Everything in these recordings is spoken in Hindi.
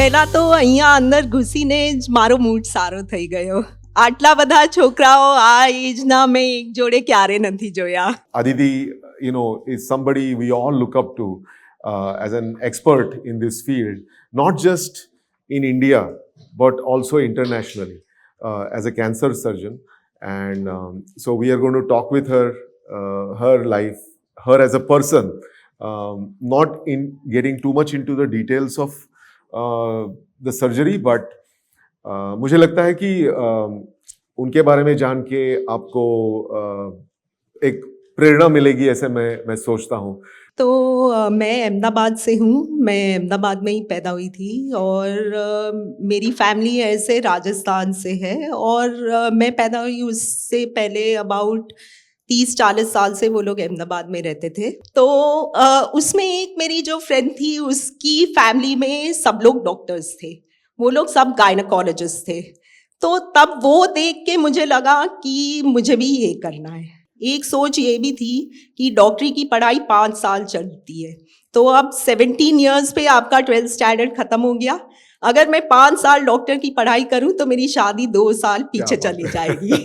પહેલા તો અહીંયા અંદર ઘૂસીને જ મારો મૂડ સારો થઈ ગયો. આટલા બધા છોકરાઓ આ એજના મેં એક જોડે ક્યારે નથી જોયા. Aditi, is somebody we all look up to as an expert in this field, not just in India, but also internationally as a cancer surgeon. And so we are going to talk with her, her life, her as a person, not in getting too much into the details of the surgery, but मुझे लगता है कि उनके बारे में जान के आपको एक प्रेरणा मिलेगी, ऐसे मैं सोचता हूँ. तो मैं अहमदाबाद से हूँ. मैं अहमदाबाद में ही पैदा हुई थी और मेरी फैमिली ऐसे राजस्थान से है. और मैं पैदा हुई उससे पहले अबाउट 30-40 साल से वो लोग अहमदाबाद में रहते थे. तो उसमें एक मेरी जो फ्रेंड थी, उसकी फैमिली में सब लोग डॉक्टर्स थे. वो लोग सब गायनेकोलॉजिस्ट थे. तो तब वो देख के मुझे लगा कि मुझे भी ये करना है. एक सोच ये भी थी कि डॉक्टरी की पढ़ाई 5 साल चलती है. तो अब 17 इयर्स पे आपका 12th स्टैंडर्ड खत्म हो गया. अगर मैं 5 साल डॉक्टर की पढ़ाई करूं तो मेरी शादी 2 साल पीछे चली जाएगी.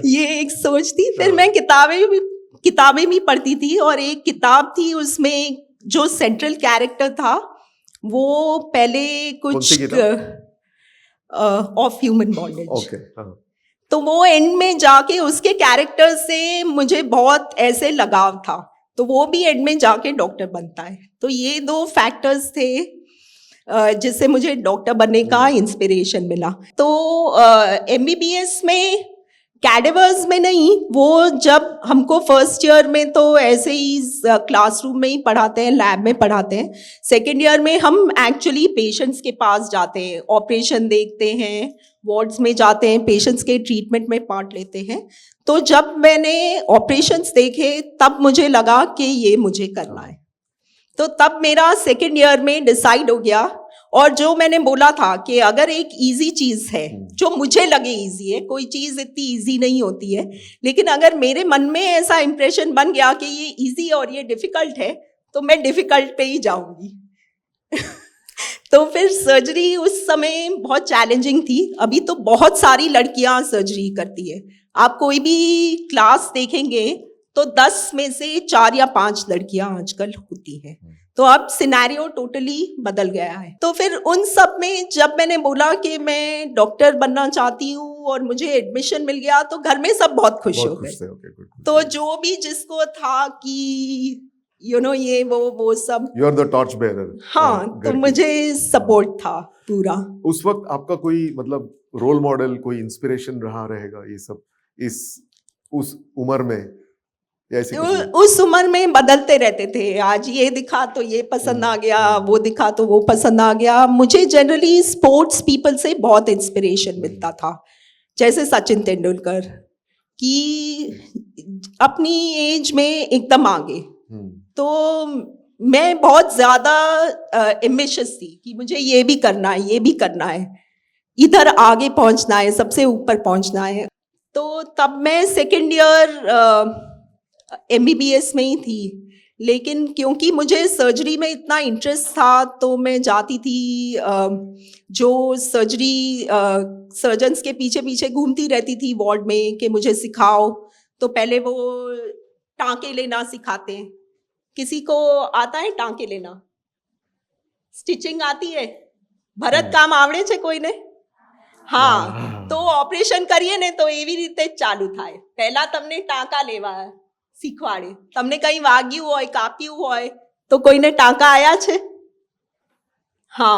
ये एक सोच थी. फिर मैं किताबें भी पढ़ती थी और एक किताब थी, उसमें जो सेंट्रल कैरेक्टर था वो पहले कुछ ऑफ ह्यूमन बॉन्डेज. तो वो एंड में जाके उसके कैरेक्टर से मुझे बहुत ऐसे लगाव था. तो वो भी एंड में जाके डॉक्टर बनता है. तो ये 2 फैक्टर्स थे जिससे मुझे डॉक्टर बनने का इंस्पिरेशन मिला. तो MBBS में कैडेवर्स में नहीं, वो जब हमको फर्स्ट ईयर में तो ऐसे ही क्लासरूम में ही पढ़ाते हैं, लैब में पढ़ाते हैं. सेकेंड ईयर में हम एक्चुअली पेशेंट्स के पास जाते हैं, ऑपरेशन देखते हैं, वार्ड्स में जाते हैं, पेशेंट्स के ट्रीटमेंट में पार्ट लेते हैं. तो जब मैंने ऑपरेशंस देखे तब मुझे लगा कि ये मुझे करना है. तो तब मेरा सेकेंड ईयर में डिसाइड हो गया. और जो मैंने बोला था कि अगर एक इजी चीज है, जो मुझे लगे इजी है, कोई चीज इतनी इजी नहीं होती है, लेकिन अगर मेरे मन में ऐसा इंप्रेशन बन गया कि ये इजी और ये डिफिकल्ट है, तो मैं डिफिकल्ट पे ही जाऊंगी. तो फिर सर्जरी उस समय बहुत चैलेंजिंग थी. अभी तो बहुत सारी लड़कियां सर्जरी करती है. आप कोई भी क्लास देखेंगे तो 10 में से 4 या 5 लड़कियां आजकल होती हैं. तो अब सिनेरियो टोटली बदल गया है. तो फिर उन सब में जब मैंने बोला कि मैं डॉक्टर बनना चाहती हूँ और मुझे एडमिशन मिल गया, तो घर में सब बहुत खुश हो गए. तो जो भी जिसको था कि ये वो सब, you are the torch bearer. हाँ, तो मुझे सपोर्ट था पूरा. उस वक्त आपका कोई मतलब रोल मॉडल, कोई इंस्पिरेशन रहा रहेगा ये सब उस उम्र में? उस उम्र में बदलते रहते थे. आज ये दिखा तो ये पसंद आ गया, वो दिखा तो वो पसंद आ गया. मुझे जनरली स्पोर्ट्स पीपल से बहुत इंस्पिरेशन मिलता था, जैसे सचिन तेंदुलकर, कि अपनी एज में एकदम आगे. तो मैं बहुत ज्यादा एम्बिशियस थी कि मुझे ये भी करना है, ये भी करना है, इधर आगे पहुंचना है, सबसे ऊपर पहुंचना है. तो तब मैं सेकेंड ईयर MBBS में ही थी. लेकिन क्योंकि मुझे सर्जरी में इतना इंटरेस्ट था तो मैं जाती थी, जो सर्जन्स के पीछे पीछे घूमती रहती थी वार्ड में कि मुझे सिखाओ. तो पहले वो टांके लेना सिखाते हैं. किसी को आता है टांके लेना? स्टिचिंग आती है? भरत काम आवड़े छे कोઈને? हाँ, तो ऑपरेशन करिए ने तो एवी रीते चालू थाय. पहला तमने टांका लेवा શીખવાડે. તમને કંઈ વાગ્યું હોય, કાપ્યું હોય તો કોઈને ટાંકા આયા છે? હા,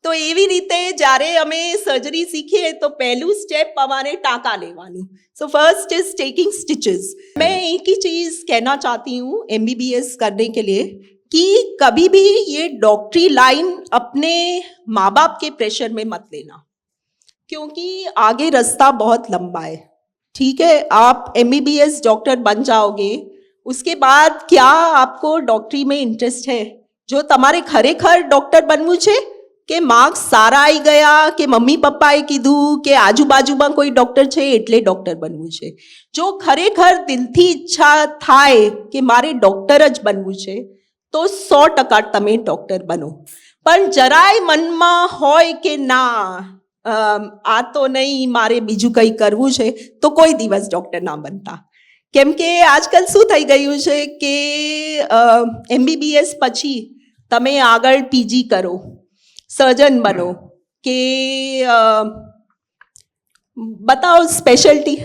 તો એવી રીતે જ્યારે અમે સર્જરી શીખીએ તો પહેલું સ્ટેપ અમારે ટાંકા લેવાનું. So first is taking stitches. मैं एक ही चीज़ कहना चाहती हूँ MBBS करने के लिए, कि कभी भी ये डॉक्टरी लाइन अपने माँ बाप के प्रेशर में मत लेना, क्योंकि आगे रास्ता बहुत लंबा है. ठीक है, आप MBBS डॉक्टर बन जाओगे, उसके बाद क्या आपको डॉक्टरी में इंटरेस्ट है? जो તમારે ખરેખર ડોક્ટર બનવું છે કે માર્ક્સ સારા આવી ગયા કે મમ્મી પપ્પાએ કીધું કે આજુબાજુમાં કોઈ ડોક્ટર છે એટલે ડોક્ટર બનવું છે? જો ખરેખર દિલથી ઈચ્છા થાય કે મારે ડોક્ટર જ બનવું છે, તો 100% તમે ડોક્ટર બનો. પણ જરાય મનમાં હોય કે ના આ તો નહીં, મારે બીજું કંઈ કરવું છે, તો કોઈ દિવસ ડોક્ટર ના બનતા. કેમ કે આજકાલ શું થઈ ગયું છે કે MBBS પછી તમે આગળ PG કરો, સર્જન બનો, કે बताओ स्पेशलिटी,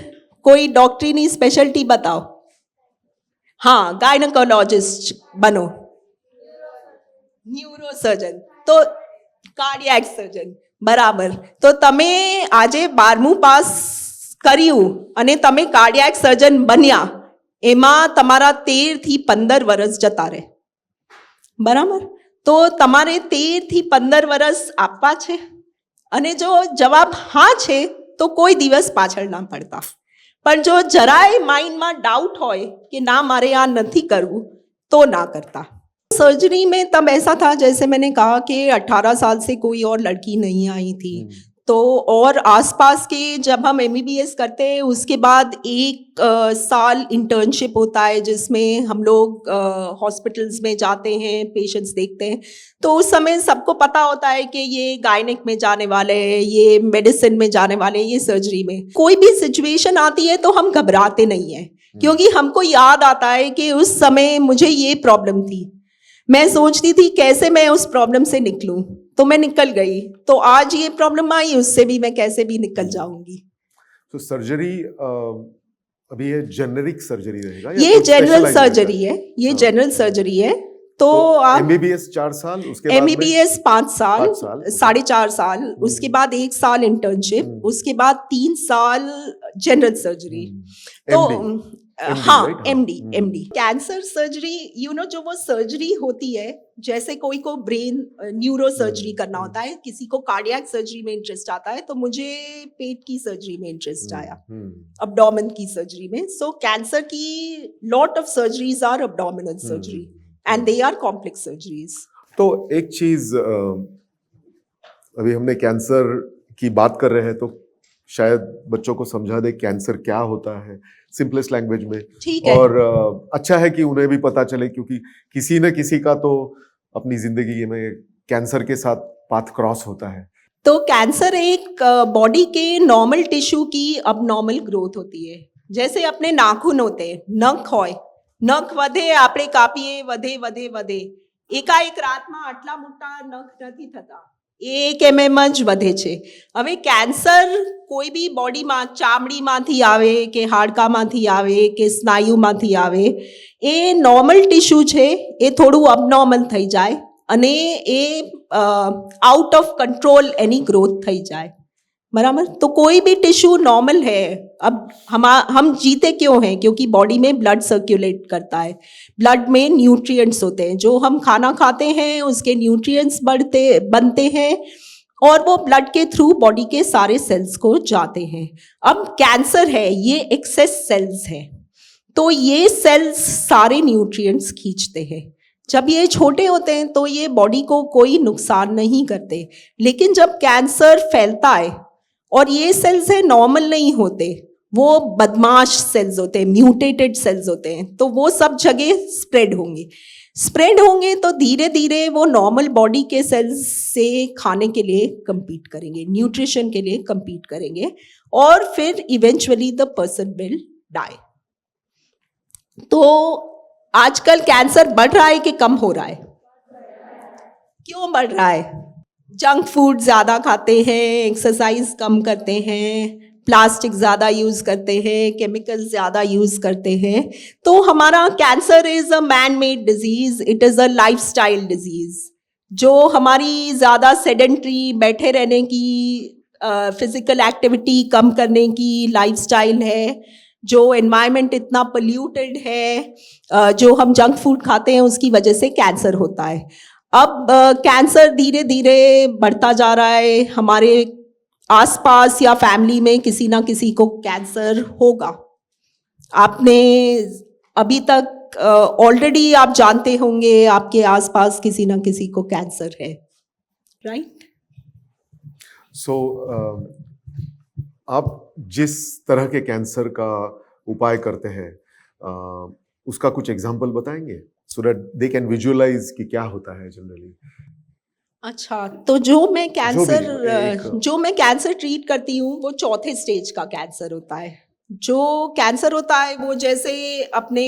कोई डॉक्टरी स्पेशलिटी बताओ. हाँ, गायनेकोलॉजिस्ट बनो, न्यूरोसर्जन, तो कार्डियक सर्जन, बराबर. तो तमे आजे 12मुं पास कर्યું અને તમે કાર્ડિયક સર્જન બન્યા, એમાં તમારા 13 થી 15 વર્ષ જતા રહે, બરાબર. તો તમારે 13 થી 15 વર્ષ આપવા છે, અને જો જવાબ હા છે તો કોઈ દિવસ પાછળ ના પડતા. પણ જો જરાય માઇન્ડમાં डाउट હોય कि ना मारे આ નથી કરવું, तो ना करता. सर्जरी में तब ऐसा था, जैसे मैंने कहा कि 18 साल से कोई और लड़की नहीं आई थी, तो और आसपास के जब हम MBBS करते हैं उसके बाद 1 साल इंटर्नशिप होता है, जिसमें हम लोग हॉस्पिटल्स में जाते हैं, पेशेंट्स देखते हैं. तो उस समय सबको पता होता है कि ये गायनेक में जाने वाले हैं, ये मेडिसिन में जाने वाले हैं, ये सर्जरी में. कोई भी सिचुएशन आती है तो हम घबराते नहीं हैं, क्योंकि हमको याद आता है कि उस समय मुझे ये प्रॉब्लम थी, मैं सोचती थी कैसे मैं उस प्रॉब्लम से निकलूं, तो मैं निकल गई. तो आज ये प्रॉब्लम आई, उससे भी मैं कैसे भी निकल जाऊंगी. तो सर्जरी अभी ये जेनरिक सर्जरी रहेगा, ये जनरल सर्जरी है, ये जनरल सर्जरी है. तो आप MBBS 4 साल, उसके बाद MBBS 5 साल, 4.5 साल, उसके बाद 1 साल इंटर्नशिप, उसके बाद 3 साल जनरल सर्जरी. तो हाँ, MD. कैंसर सर्जरी, जो वो सर्जरी होती है, जैसे कोई को ब्रेन न्यूरो सर्जरी करना होता है, किसी को कार्डियक सर्जरी में इंटरेस्ट आता है, तो मुझे पेट की सर्जरी में इंटरेस्ट आया, अब्डोमेन की सर्जरी में. सो कैंसर की lot of surgeries are abdominal surgery and they are complex surgeries. तो एक चीज, अभी हमने कैंसर की बात कर रहे हैं, तो शायद बच्चों को समझा दे कैंसर क्या होता है सिंपलेस्ट लैंग्वेज में. ठीक है. और अच्छा है कि उन्हें भी पता चले, क्योंकि किसी न किसी का तो अपनी जिंदगी में कैंसर के साथ पाथ क्रॉस होता है. तो कैंसर एक बॉडी के नॉर्मल टिश्यू की अबनॉर्मल ग्रोथ होती है. जैसे अपने नाखून होते हैं, नख હોય, નખ વધે, આપણે કાપીએ, વધે વધે વધે, એકાએક રાતમાં આટલા મોટા નખ નથી થતા, 1 mm જ વધે છે. હવે કેન્સર કોઈ બી બોડીમાં, ચામડીમાંથી આવે કે હાડકામાંથી આવે કે સ્નાયુમાંથી આવે, એ નોર્મલ ટિશ્યુ છે એ થોડું અબનોર્મલ થઈ જાય અને એ આઉટ ઓફ કંટ્રોલ એની ગ્રોથ થઈ જાય, बराबर. तो कोई भी टिश्यू नॉर्मल है. अब हम जीते क्यों हैं? क्योंकि बॉडी में ब्लड सर्कुलेट करता है, ब्लड में न्यूट्रिएंट्स होते हैं, जो हम खाना खाते हैं उसके न्यूट्रिएंट्स बनते हैं और वो ब्लड के थ्रू बॉडी के सारे सेल्स को जाते हैं. अब कैंसर है, ये एक्सेस सेल्स हैं, तो ये सेल्स सारे न्यूट्रिएंट्स खींचते हैं. जब ये छोटे होते हैं तो ये बॉडी को कोई नुकसान नहीं करते, लेकिन जब कैंसर फैलता है और ये सेल्स है नॉर्मल नहीं होते, वो बदमाश सेल्स होते हैं, म्यूटेटेड सेल्स होते हैं, तो वो सब जगह स्प्रेड होंगे तो धीरे धीरे वो नॉर्मल बॉडी के सेल्स से खाने के लिए compete करेंगे, न्यूट्रिशन के लिए compete करेंगे, और फिर eventually the person will die. तो आजकल कैंसर बढ़ रहा है कि कम हो रहा है? क्यों बढ़ रहा है? जंक फूड ज़्यादा खाते हैं, एक्सरसाइज कम करते हैं, प्लास्टिक ज़्यादा यूज़ करते हैं, केमिकल ज़्यादा यूज़ करते हैं. तो हमारा cancer is a man made disease, it is a lifestyle disease. जो हमारी ज़्यादा सेडेंट्री, बैठे रहने की, फिजिकल एक्टिविटी कम करने की लाइफस्टाइल है, जो एनवायरनमेंट इतना पोल्यूटेड है, जो हम जंक फूड खाते हैं, उसकी वजह से कैंसर होता है. अब कैंसर धीरे धीरे बढ़ता जा रहा है. हमारे आसपास या फैमिली में किसी ना किसी को कैंसर होगा. आपने अभी तक ऑलरेडी आप जानते होंगे आपके आसपास किसी ना किसी को कैंसर है, राइट? सो आप जिस तरह के कैंसर का उपाय करते हैं, उसका कुछ एग्जाम्पल बताएंगे? so that they can visualize कि क्या होता है जनरली. अच्छा, तो जो मैं एक- कैंसर ट्रीट करती हूँ वो चौथे स्टेज का कैंसर होता है. जो कैंसर होता है वो जैसे अपने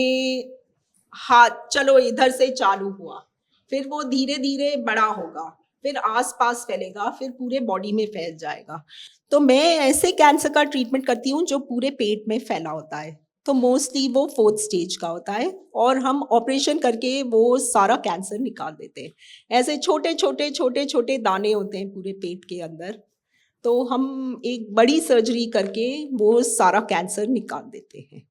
हाथ, चलो इधर से चालू हुआ, फिर वो धीरे धीरे बड़ा होगा, फिर आसपास फैलेगा, फिर पूरे बॉडी में फैल जाएगा. तो मैं ऐसे कैंसर का ट्रीटमेंट करती हूँ जो पूरे पेट में फैला होता है. तो मोस्टली वो 4th स्टेज का होता है और हम ऑपरेशन करके वो सारा कैंसर निकाल देते हैं. ऐसे छोटे छोटे छोटे छोटे दाने होते हैं पूरे पेट के अंदर, तो हम एक बड़ी सर्जरी करके वो सारा कैंसर निकाल देते हैं.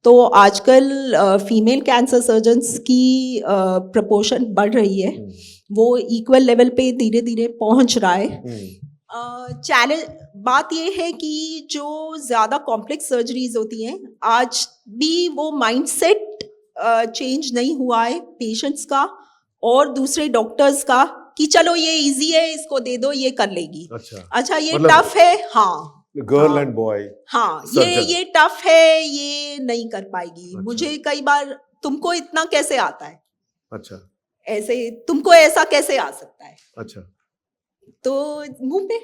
तो आजकल फीमेल कैंसर सर्जन्स की प्रपोर्शन बढ़ रही है. वो इक्वल लेवल पे धीरे धीरे पहुंच रहा है. चैलेंज बात ये है कि जो ज़्यादा कॉम्प्लेक्स सर्जरीज होती हैं, आज भी वो माइंडसेट चेंज नहीं हुआ है पेशेंट्स का और दूसरे डॉक्टर्स का कि चलो ये इजी है, इसको दे दो, ये कर लेगी. अच्छा ये मतलब टफ है, हाँ, गर्ल एंड बॉय, हाँ, ये टफ है, ये नहीं कर पाएगी. अच्छा. मुझे कई बार, तुमको इतना कैसे आता है, अच्छा, ऐसे तुमको ऐसा कैसे आ सकता है. अच्छा, तो मुंह पे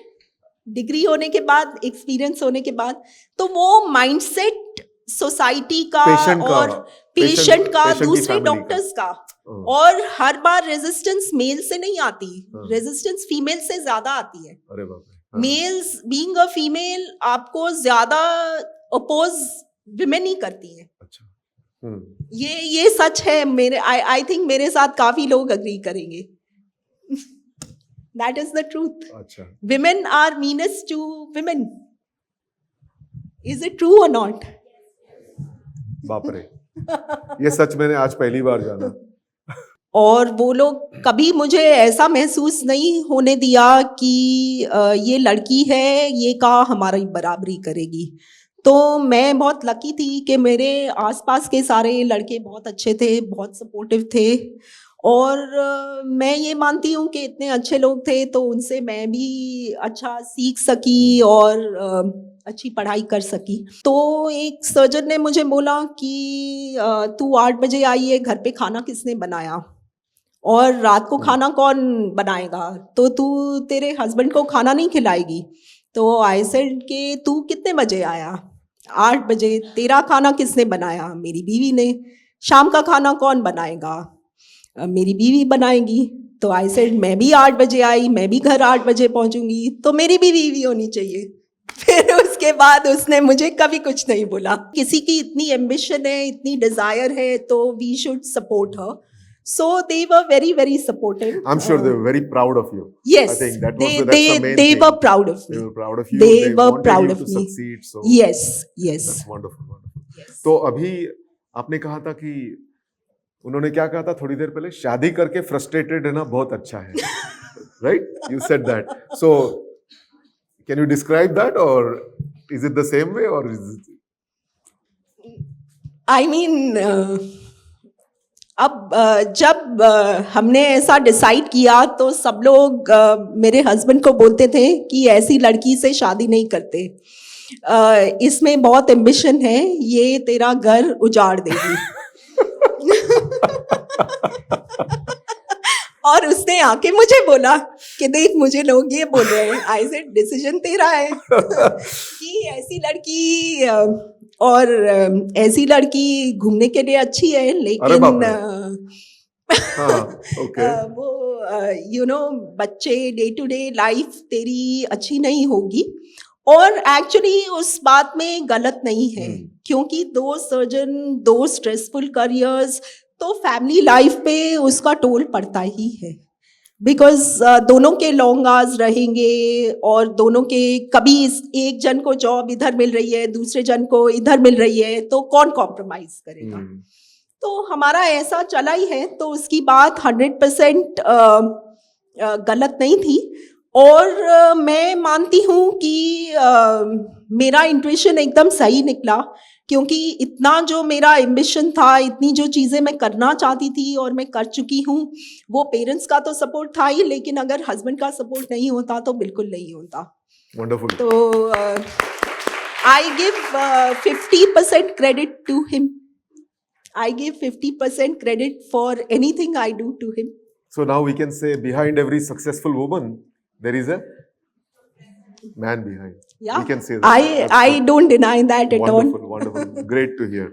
डिग्री होने के बाद, एक्सपीरियंस होने के बाद, तो वो माइंडसेट सोसाइटी का पेशेंट का, और पेशेंट का, पेशेंट की दूसरे family डॉक्टर्स का. हाँ. और हर बार रेजिस्टेंस मेल से नहीं आती, हाँ. रेजिस्टेंस फीमेल से ज्यादा आती है. अरे बाप रे. हाँ. मेल्स बीइंग अ फीमेल आपको ज्यादा अपोज विमेन ही करती हैं. अच्छा. ये सच है. मेरे आई थिंक मेरे साथ काफी लोग अग्री करेंगे. That is the truth. अच्छा. Women are meanest to women. Is it true or not? बाप रे, ये सच मैंने आज पहली बार जाना. और वो लोग कभी मुझे ऐसा महसूस नहीं होने दिया कि ये लड़की है, ये का हमारी बराबरी करेगी. तो मैं बहुत लकी थी कि मेरे आसपास के सारे लड़के बहुत अच्छे थे, बहुत सपोर्टिव थे. और मैं ये मानती हूँ कि इतने अच्छे लोग थे तो उनसे मैं भी अच्छा सीख सकी और अच्छी पढ़ाई कर सकी. तो एक सर्जन ने मुझे बोला कि तू 8 बजे आई है, घर पे खाना किसने बनाया और रात को खाना कौन बनाएगा, तो तू तेरे हस्बैंड को खाना नहीं खिलाएगी. तो आई सेड कि तू कितने बजे आया, 8 बजे. तेरा खाना किसने बनाया, मेरी बीवी ने. शाम का खाना कौन बनाएगा, मेरी बीवी बनाएगी. तो आई सेड मैं भी 8 बजे आई, मैं भी घर 8 बजे पहुंचूंगी, तो मेरी भी बीवी होनी चाहिए. फिर उसके बाद उसने मुझे कभी कुछ नहीं बोला. किसी की इतनी एम्बिशन है, इतनी डिजायर है, तो we should support her. So they were very, very supportive. I'm sure they were very proud of you. Yes, I think that's the main they thing. were proud of me. They were proud of you. They were wanted proud you of to me. succeed. So Yes, yes. that's wonderful, wonderful. Yes. तो अभी आपने कहा था कि उन्होंने क्या कहा था थोड़ी देर पहले, शादी करके फ्रस्ट्रेटेड रहना बहुत अच्छा है. Right? You said that. So can you describe that, or is it the same way, or is it... I mean, अब जब हमने ऐसा डिसाइड किया तो सब लोग मेरे हस्बैंड को बोलते थे कि ऐसी लड़की से शादी नहीं करते, इसमें बहुत एम्बिशन है, ये तेरा घर उजाड़ देगी. और उसने आके मुझे बोला कि देख मुझे लोग ये बोल रहे हैं. आई सेड डिसीजन तेरा है कि ऐसी लड़की और ऐसी लड़की घूमने के लिए अच्छी है, लेकिन वो यू नो बच्चे, डे टू डे लाइफ तेरी अच्छी नहीं होगी. और एक्चुअली उस बात में गलत नहीं है, क्योंकि 2 सर्जन, 2 स्ट्रेसफुल करियर्स, तो फैमिली लाइफ पे उसका टोल पड़ता ही है. बिकॉज दोनों के लॉन्ग आवर्स रहेंगे और दोनों के, कभी एक जन को जॉब इधर मिल रही है, दूसरे जन को इधर मिल रही है, तो कौन कॉम्प्रोमाइज करेगा. तो हमारा ऐसा चला ही है. तो उसकी बात 100% गलत नहीं थी. और मैं मानती हूँ कि मेरा इंट्यूशन एकदम सही निकला, क्योंकि इतना जो मेरा एम्बिशन था, इतनी जो चीज़ें मैं करना चाहती थी और मैं कर चुकी हूँ, वो पेरेंट्स का तो सपोर्ट था ही, लेकिन अगर हस्बैंड का सपोर्ट नहीं होता तो बिल्कुल नहीं होता. वंडरफुल. तो I give 50% credit to him. I give 50% credit for anything I do to him. So now we can say behind every successful woman, there is a man behind. Yeah, We can say that. I don't deny that at all. Wonderful, wonderful. Great to hear.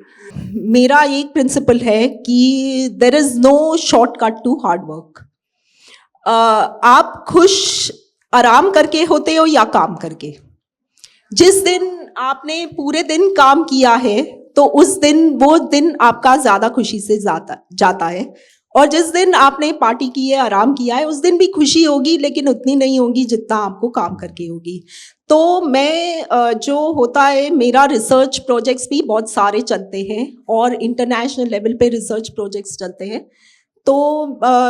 मेरा एक प्रिंसिपल है कि there is no shortcut to hard work. आप खुश आराम करके होते हो या काम करके. जिस दिन आपने पूरे दिन काम किया है तो उस दिन वो दिन आपका ज्यादा खुशी से जाता है, और जिस दिन आपने पार्टी की है, आराम किया है, उस दिन भी खुशी होगी लेकिन उतनी नहीं होगी जितना आपको काम करके होगी. तो मैं जो होता है, मेरा रिसर्च प्रोजेक्ट्स भी बहुत सारे चलते हैं और इंटरनेशनल लेवल पे रिसर्च प्रोजेक्ट्स चलते हैं. तो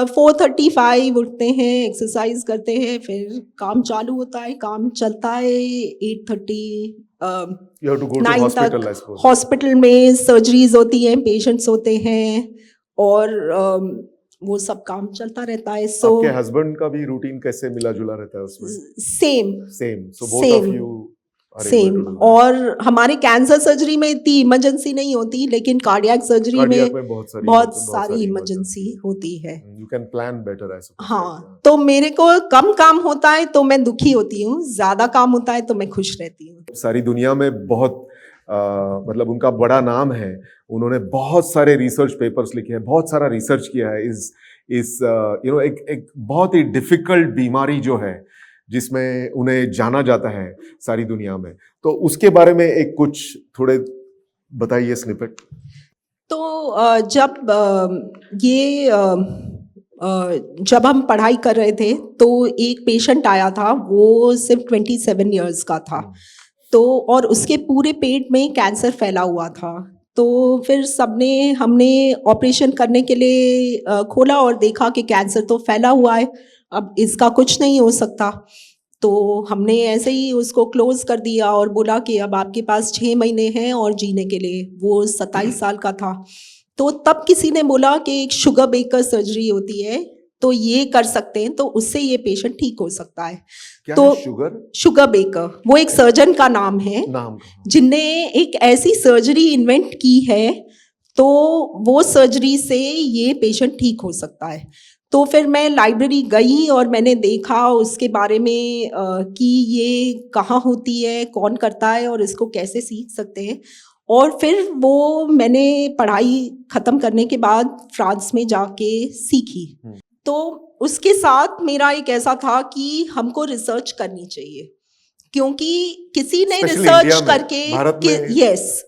4:35 उठते हैं, एक्सरसाइज करते हैं, फिर काम चालू होता है, काम चलता है 8:30 You have to go to 9 hospital, I तक. suppose. हॉस्पिटल में सर्जरीज होती हैं, पेशेंट्स होते हैं और वो सब काम चलता रहता है. सो आपके हस्बैंड का भी रूटीन कैसे मिला जुला रहता है उसमें? Same same. So both of you are able same. to do that. और हमारे कैंसर सर्जरी में इतनी इमरजेंसी नहीं होती, लेकिन कार्डियक सर्जरी Cardiac में में बहुत बहुत सारी सारी इमरजेंसी होती है. You can plan better, I suppose. हाँ, तो मेरे को कम काम होता है तो मैं दुखी होती हूँ, ज्यादा काम होता है तो मैं खुश रहती हूँ. सारी दुनिया में बहुत मतलब उनका बड़ा नाम है. उन्होंने बहुत सारे रिसर्च पेपर्स लिखे हैं, बहुत सारा रिसर्च किया है. इस यू नो एक बहुत ही डिफिकल्ट बीमारी जो है जिसमें उन्हें जाना जाता है सारी दुनिया में. तो उसके बारे में एक कुछ थोड़े बताइए स्निपेट. तो जब हम पढ़ाई कर रहे थे तो एक पेशेंट आया था, वो सिर्फ 27 इयर्स का था. तो और उसके पूरे पेट में कैंसर फैला हुआ था. तो फिर हमने ऑपरेशन करने के लिए खोला और देखा कि कैंसर तो फैला हुआ है, अब इसका कुछ नहीं हो सकता. तो हमने ऐसे ही उसको क्लोज कर दिया और बोला कि अब आपके पास 6 महीने हैं और जीने के लिए. वो 27 साल का था. तो तब किसी ने बोला कि एक शुगर बेकर सर्जरी होती है, तो ये कर सकते हैं, तो उससे ये पेशेंट ठीक हो सकता है. क्या तो है शुगर बेकर, वो एक सर्जन का नाम है जिनने एक ऐसी सर्जरी इन्वेंट की है, तो वो सर्जरी से ये पेशेंट ठीक हो सकता है. तो फिर मैं लाइब्रेरी गई और मैंने देखा उसके बारे में कि ये कहाँ होती है, कौन करता है और इसको कैसे सीख सकते हैं. और फिर वो मैंने पढ़ाई ख़त्म करने के बाद फ्रांस में जाके सीखी. तो उसके साथ मेरा एक ऐसा था कि हमको रिसर्च करनी चाहिए, क्योंकि किसी ने रिसर्च करके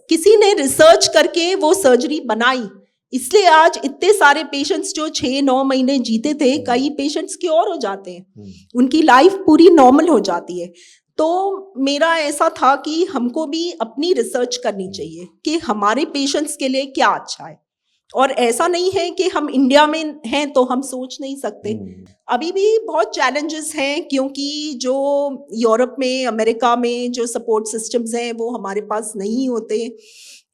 किसी ने रिसर्च करके वो सर्जरी बनाई, इसलिए आज इतने सारे पेशेंट्स जो 6-9 महीने जीते थे, कई पेशेंट्स क्योर हो जाते हैं, उनकी लाइफ पूरी नॉर्मल हो जाती है. तो मेरा ऐसा था कि हमको भी अपनी रिसर्च करनी चाहिए कि हमारे पेशेंट्स के लिए क्या अच्छा है. और ऐसा नहीं है कि हम इंडिया में हैं तो हम सोच नहीं सकते. अभी भी बहुत चैलेंजेस हैं, क्योंकि जो यूरोप में, अमेरिका में जो सपोर्ट सिस्टम्स हैं वो हमारे पास नहीं होते,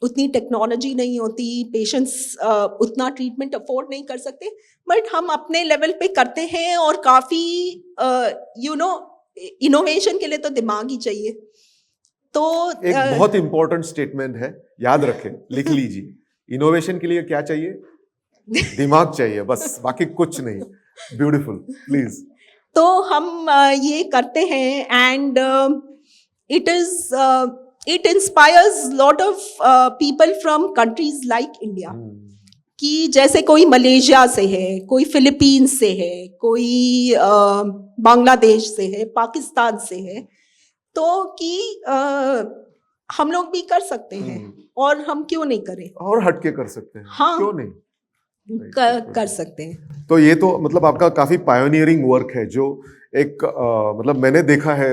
उतनी टेक्नोलॉजी नहीं होती, पेशेंट्स उतना ट्रीटमेंट अफोर्ड नहीं कर सकते. बट हम अपने लेवल पे करते हैं और काफ़ी इनोवेशन के लिए तो दिमाग ही चाहिए. तो एक बहुत इंपॉर्टेंट स्टेटमेंट है, याद रखें, लिख लीजिए. इनोवेशन के लिए क्या चाहिए? दिमाग चाहिए, बस, बाकी कुछ नहीं. Beautiful, please. तो हम ये करते हैं and it inspires lot of people from countries like India, कि जैसे कोई मलेशिया से है, कोई फिलीपींस से है, कोई बांग्लादेश से है, पाकिस्तान से है, तो कि हम लोग भी कर सकते हैं और हम क्यों नहीं करें, और हटके कर सकते हैं. हाँ, क्यों नहीं कर सकते हैं. तो ये तो मतलब आपका काफी पायोनियरिंग वर्क है, जो एक मतलब मैंने देखा है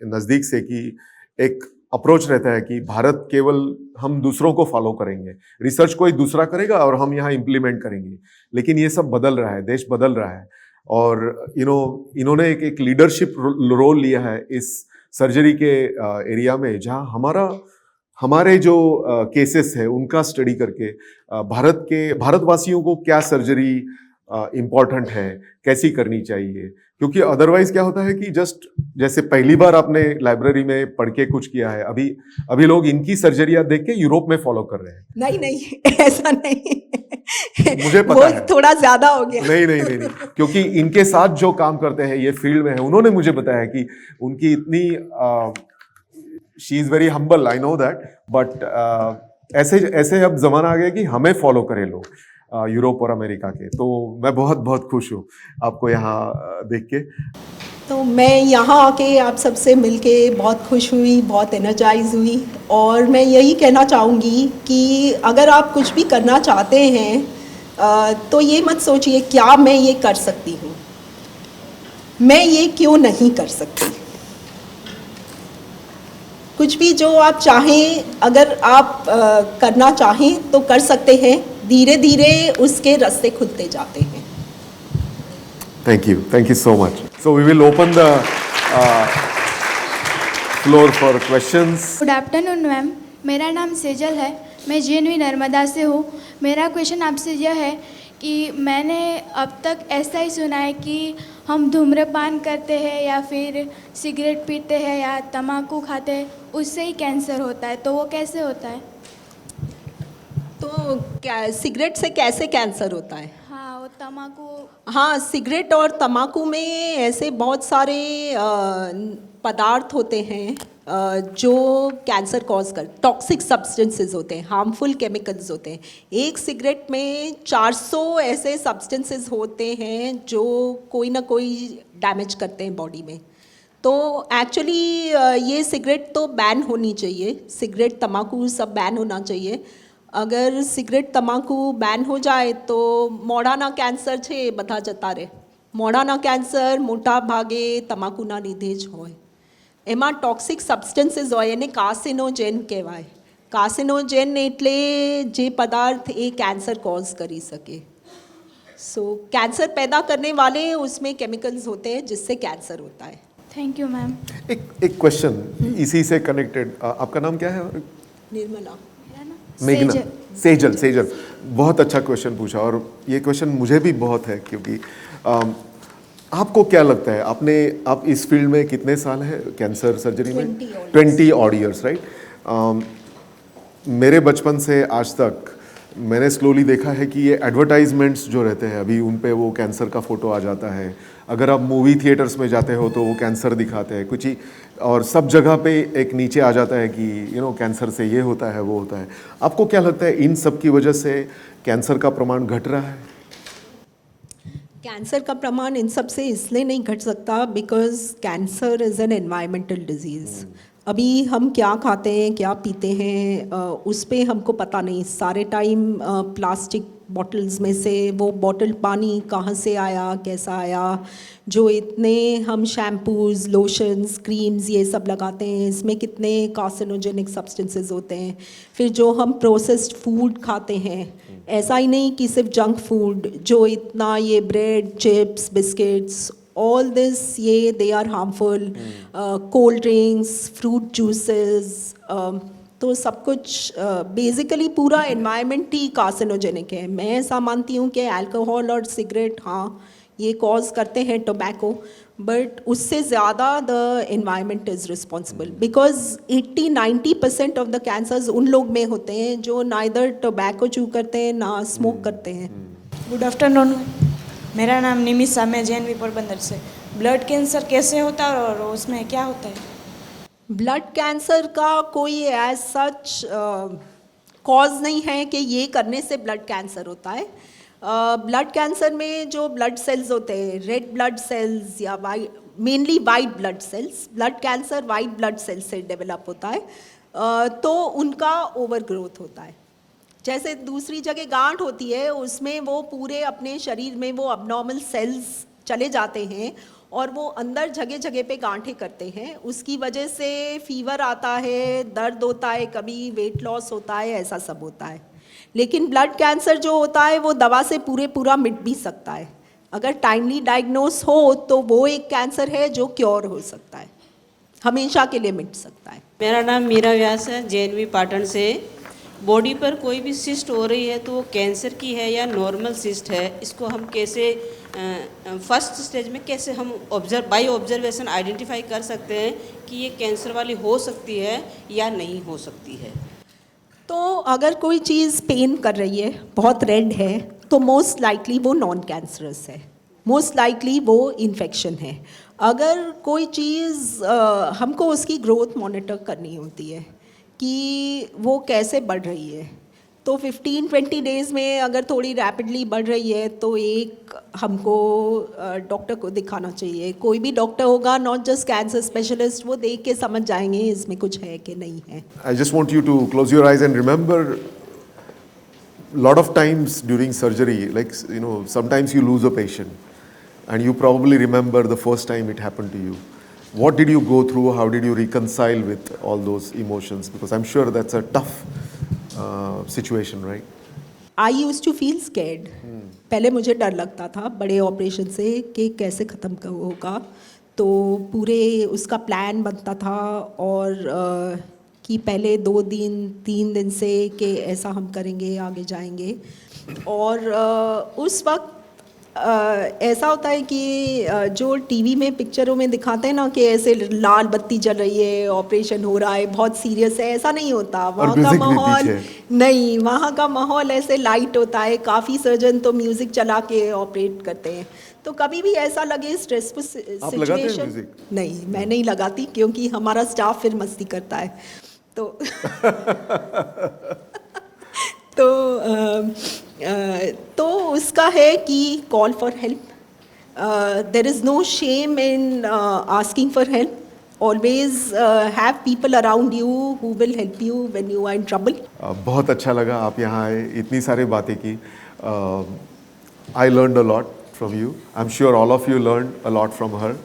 नजदीक से कि एक अप्रोच रहता है कि भारत केवल हम दूसरों को फॉलो करेंगे, रिसर्च कोई दूसरा करेगा और हम यहाँ इम्प्लीमेंट करेंगे. लेकिन ये सब बदल रहा है, देश बदल रहा है, और इन्होंने एक लीडरशिप रोल लिया है इस सर्जरी के एरिया में, जहाँ हमारे जो केसेस है उनका स्टडी करके भारतवासियों को क्या सर्जरी इम्पॉर्टेंट है, कैसी करनी चाहिए, क्योंकि अदरवाइज क्या होता है कि जस्ट जैसे पहली बार आपने लाइब्रेरी में पढ़ के कुछ किया है, अभी लोग इनकी सर्जरियां देख के यूरोप में फॉलो कर रहे हैं। नहीं नहीं ऐसा नहीं, मुझे पता वो है। थोड़ा ज्यादा हो गया। नहीं, क्योंकि इनके साथ जो काम करते हैं ये फील्ड में है, उन्होंने मुझे बताया कि उनकी इतनी she is very humble, I know that, but ऐसे ऐसे अब जमाना आ गया कि हमें फॉलो करें लोग यूरोप और अमेरिका के। तो मैं बहुत बहुत खुश हूँ आपको यहाँ देख के। तो मैं यहाँ आके आप सबसे मिलके बहुत खुश हुई, बहुत एनर्जाइज हुई, और मैं यही कहना चाहूँगी कि अगर आप कुछ भी करना चाहते हैं तो ये मत सोचिए क्या मैं ये कर सकती हूँ, मैं ये क्यों नहीं कर सकती। कुछ भी जो आप चाहें, अगर आप करना चाहें तो कर सकते हैं, धीरे धीरे उसके रास्ते खुलते जाते हैं। Thank you so much. So we will open the floor for questions. Good afternoon ma'am, मेरा नाम सेजल है, मैं JNV नर्मदा से हूँ। मेरा क्वेश्चन आपसे यह है कि मैंने अब तक ऐसा ही सुना है कि हम धूम्रपान करते हैं या फिर सिगरेट पीते हैं या तम्बाकू खाते हैं उससे ही कैंसर होता है, तो वो कैसे होता है? तो क्या सिगरेट से कैसे कैंसर होता है? हाँ, वो तम्बाकू। हाँ, सिगरेट और तम्बाकू में ऐसे बहुत सारे पदार्थ होते हैं जो कैंसर कॉज कर, टॉक्सिक सब्सटेंसेस होते हैं, हार्मफुल केमिकल्स होते हैं। एक सिगरेट में 400 ऐसे सब्सटेंसेस होते हैं जो कोई ना कोई डैमेज करते हैं बॉडी में। तो एक्चुअली ये सिगरेट तो बैन होनी चाहिए, सिगरेट तम्बाकू सब बैन होना चाहिए। अगर सिगरेट तम्बाकू बैन हो जाए तो મોઢાના કેન્સર છે એ બધા જતા રહે। મોઢાના કેન્સર મોટા ભાગે તમાકુના લીધે જ હોય। એમાં ટોક્સિક સબસ્ટન્સીસ હોય, એને કાર્સિનોજેન કહેવાય। કાર્સિનોજેન એટલે જે પદાર્થ એ કેન્સર કોઝ કરી શકે। सो कैंसर पैदा करने वाले उसमें केमिकल्स होते हैं जिससे कैंसर होता है। Thank you ma'am. एक क्वेश्चन इसी से कनेक्टेड, आपका नाम क्या है? निर्मला। मेघना। सेजल, बहुत अच्छा क्वेश्चन पूछा, और ये क्वेश्चन मुझे भी बहुत है, क्योंकि आपको क्या लगता है, आप इस फील्ड में कितने साल हैं कैंसर सर्जरी में? 20 ऑड ईयर्स, राइट। मेरे बचपन से आज तक मैंने स्लोली देखा है कि ये एडवर्टाइजमेंट्स जो रहते हैं अभी, उन पे वो कैंसर का फ़ोटो आ जाता है। अगर आप मूवी थिएटर्स में जाते हो तो वो कैंसर दिखाते हैं कुछ ही, और सब जगह पे एक नीचे आ जाता है कि कैंसर से ये होता है वो होता है। आपको क्या लगता है इन सब की वजह से कैंसर का प्रमाण घट रहा है? कैंसर का प्रमाण इन सब से इसलिए नहीं घट सकता because cancer is an environmental disease. अभी हम क्या खाते हैं, क्या पीते हैं, उस पे हमको पता नहीं। सारे टाइम प्लास्टिक बॉटल्स में से वो बॉटल पानी कहाँ से आया, कैसा आया, जो इतने हम शैम्पूज़, लोशंस, क्रीम्स ये सब लगाते हैं, इसमें कितने कार्सिनोजेनिक सब्सटेंसेस होते हैं। फिर जो हम प्रोसेस्ड फूड खाते हैं, ऐसा ही नहीं कि सिर्फ जंक फूड, जो इतना ये bread, chips, biscuits, all this ये they are harmful, cold drinks, fruit juices, तो सब कुछ बेसिकली पूरा एनवायरनमेंट ही कार्सिनोजेनिक है। मैं ऐसा मानती हूँ कि अल्कोहल और सिगरेट हाँ ये कॉज करते हैं, टोबैको, बट उससे ज़्यादा the environment is responsible because 80-90% of the cancers उन लोग में होते हैं जो नाइदर टोबैको चू करते हैं ना स्मोक करते हैं। गुड आफ्टरनून, मेरा नाम निमिषा, मैं JNV पोरबंदर से। ब्लड कैंसर कैसे होता है और उसमें क्या होता है? ब्लड कैंसर का कोई एज सच कॉज नहीं है कि ये करने से ब्लड कैंसर होता है। ब्लड कैंसर में जो ब्लड सेल्स होते हैं, रेड ब्लड सेल्स या mainly white blood cells, blood cancer white blood cells से डेवलप होता है, तो उनका ओवर ग्रोथ होता है। जैसे दूसरी जगह गांठ होती है, उसमें वो पूरे अपने शरीर में वो अबनॉर्मल सेल्स चले जाते हैं और वो अंदर जगह जगह पे गांठें करते हैं। उसकी वजह से फीवर आता है, दर्द होता है, कभी वेट लॉस होता है, ऐसा सब होता है। लेकिन ब्लड कैंसर जो होता है वो दवा से पूरा मिट भी सकता है। अगर टाइमली डायग्नोस हो तो वो एक कैंसर है जो क्योर हो सकता है, हमेशा के लिए मिट सकता है। मेरा नाम मीरा व्यास है, JNV पाटन से। बॉडी पर कोई भी सिस्ट हो रही है तो वो कैंसर की है या नॉर्मल सिस्ट है, इसको हम कैसे फर्स्ट स्टेज में कैसे हम बाई ऑब्जर्वेशन आइडेंटिफाई कर सकते हैं कि ये कैंसर वाली हो सकती है या नहीं हो सकती है? तो अगर कोई चीज़ पेन कर रही है, बहुत रेड है, तो मोस्ट लाइकली वो नॉन कैंसरस है, मोस्ट लाइकली वो इन्फेक्शन है। अगर कोई चीज़ हमको उसकी ग्रोथ मॉनिटर करनी होती है कि वो कैसे बढ़ रही है, तो 15-20 डेज़ में अगर थोड़ी रैपिडली बढ़ रही है तो एक हमको डॉक्टर को दिखाना चाहिए। कोई भी डॉक्टर होगा, नॉट जस्ट कैंसर स्पेशलिस्ट, वो देख के समझ जाएंगे इसमें कुछ है कि नहीं है। I just want you to close your eyes and remember, lot of times during surgery, like, you know, sometimes you lose a patient and you probably remember the first time it happened to you. What did you go through? How did you reconcile with all those emotions? Because I'm sure that's a tough situation, right? I used to feel scared. पहले मुझे डर लगता था बड़े ऑपरेशन से कि कैसे ख़त्म होगा, तो पूरे उसका प्लान बनता था और कि पहले 2-3 दिन से कि ऐसा हम करेंगे, आगे जाएंगे। और उस वक्त ऐसा होता है कि जो टीवी में पिक्चरों में दिखाते हैं ना कि ऐसे लाल बत्ती जल रही है, ऑपरेशन हो रहा है, बहुत सीरियस है, ऐसा नहीं होता। वहाँ का माहौल नहीं, वहाँ का माहौल ऐसे लाइट होता है। काफ़ी सर्जन तो म्यूज़िक चला के ऑपरेट करते हैं। तो कभी भी ऐसा लगे स्ट्रेसफुल सिचुएशन, नहीं मैं नहीं लगाती, क्योंकि हमारा स्टाफ फिर मस्ती करता है। तो उसका है कि call for help, there is no shame in asking for help, always have people around you who will help you when you are in trouble. बहुत अच्छा लगा आप यहाँ आए, इतनी सारी बातें की। I learned a lot from you, I am sure all of you learned a lot from her.